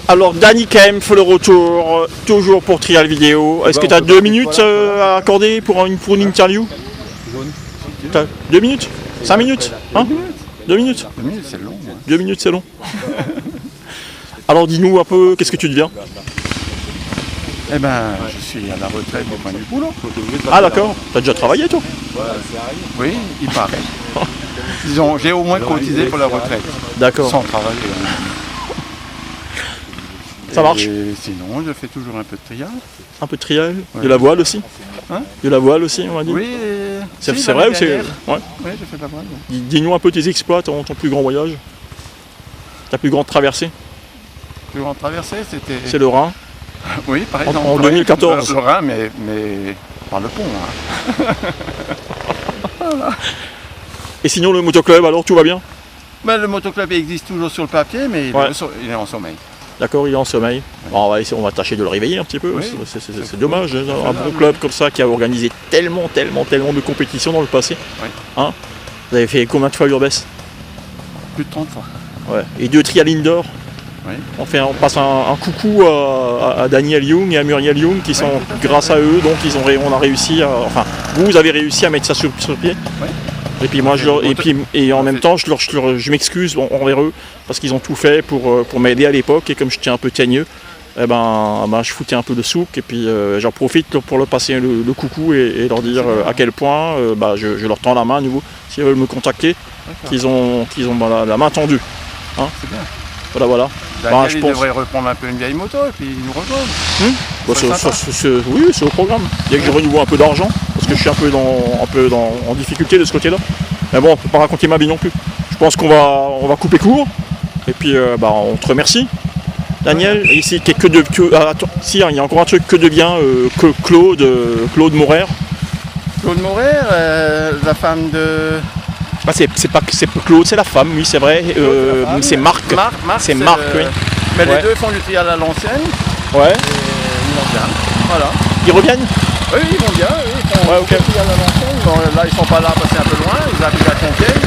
Alors Danny Kempf, le retour, toujours pour Trial Vidéo. Est-ce que tu as 2 minutes à accorder pour une interview? 2 minutes? 5 minutes? Hein? 2 minutes? 2 minutes c'est long. 2 minutes c'est long. Alors dis-nous un peu, qu'est-ce que tu deviens? Eh ben, je suis à la retraite au point du boulot. Ah d'accord, t'as déjà travaillé toi? Oui, il paraît. Disons, j'ai au moins cotisé pour la retraite. D'accord. Sans travailler. Ça marche? Et sinon, je fais toujours un peu de trial. Un peu de trial? Ouais. De la voile aussi? Hein? De la voile aussi, on va dire? Oui. C'est si, vrai ou c'est... dernière. Ouais. Oui, j'ai fait de la voile. Dis-nous un peu tes exploits, ton plus grand voyage. Ta plus grande traversée? Plus grande traversée, c'était... C'est le Rhin. Oui, par exemple. En 2014. Le Rhin, mais par le pont. Hein. Et sinon le motoclub, alors tout va bien? Ben, le motoclub existe toujours sur le papier, mais Ouais. il est en sommeil. D'accord, il est en sommeil. Bon, on va tâcher de le réveiller un petit peu. Oui. C'est dommage, hein, un bon club comme ça qui a organisé tellement de compétitions dans le passé. Oui. Hein, vous avez fait combien de fois l'Urbès? Plus de 30 fois. Ouais. Et 2 trial indoor. Oui. On passe un coucou à Daniel Young et à Muriel Young qui sont, grâce à eux, donc on a réussi à, enfin, vous avez réussi à mettre ça sur pied. Oui. Et puis moi, en même temps, je m'excuse envers eux parce qu'ils ont tout fait pour m'aider à l'époque et comme j'étais un peu teigneux, eh ben, je foutais un peu de souk et puis j'en profite pour leur passer le coucou et leur dire à quel point je leur tends la main à nouveau s'ils veulent me contacter, qu'ils ont la main tendue. Hein, c'est bien. Voilà. Daniel, Je il pense... devrait reprendre un peu une vieille moto et puis il nous rejoindre. Oui, c'est au programme. Dès que je renouvelle un peu d'argent, parce que je suis un peu en difficulté de ce côté-là. Mais bon, on ne peut pas raconter ma vie non plus. Je pense qu'on va couper court. Et puis, on te remercie, Daniel. Et ici, il y a encore un truc, que devient Claude Morer. Claude Morer, la femme de... C'est pas Claude, c'est la femme, oui, c'est vrai. C'est Marc. C'est Marc, oui. Mais les deux font du trial à l'ancienne. Ouais. Et ils vont bien. Voilà. Ils reviennent? Oui, ils vont bien. Oui, ils font du trial à l'ancienne. Bon, là, ils sont pas là parce que c'est un peu loin. Ils habitent à Compiègne.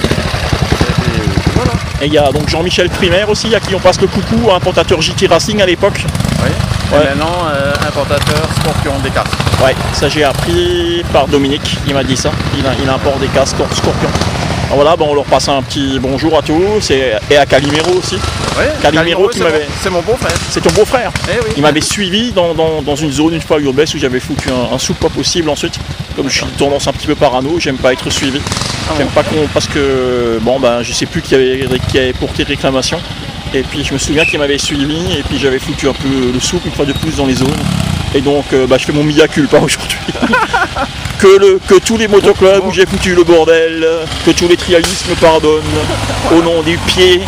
Et voilà. Et il y a donc Jean-Michel Primaire aussi, à qui on passe le coucou, importateur JT Racing à l'époque. Oui. Et maintenant, importateur Scorpion des casques. Ouais, ça j'ai appris par Dominique, il m'a dit ça. Il importe des casques Scorpion. Alors voilà, on leur passe un petit bonjour à tous et à Calimero aussi. Oui, Calimero qui m'avait... C'est mon beau-frère. C'est ton beau-frère. Oui. Il m'avait suivi dans une zone une fois à Urbès où j'avais foutu un souk pas possible ensuite. Comme je suis de tendance un petit peu parano, j'aime pas être suivi. J'aime pas parce que je sais plus qui avait porté réclamation. Et puis je me souviens qu'il m'avait suivi et puis j'avais foutu un peu le souk une fois de plus dans les zones. Et donc je fais mon mea culpa aujourd'hui. que tous les motoclubs où j'ai foutu le bordel, que tous les trialistes me pardonnent, au nom du pied,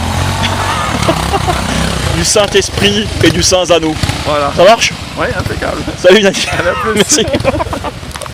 du Saint-Esprit et du Saint-Zano. Voilà. Ça marche? Oui, impeccable. Salut Daniel. À la plus. Merci.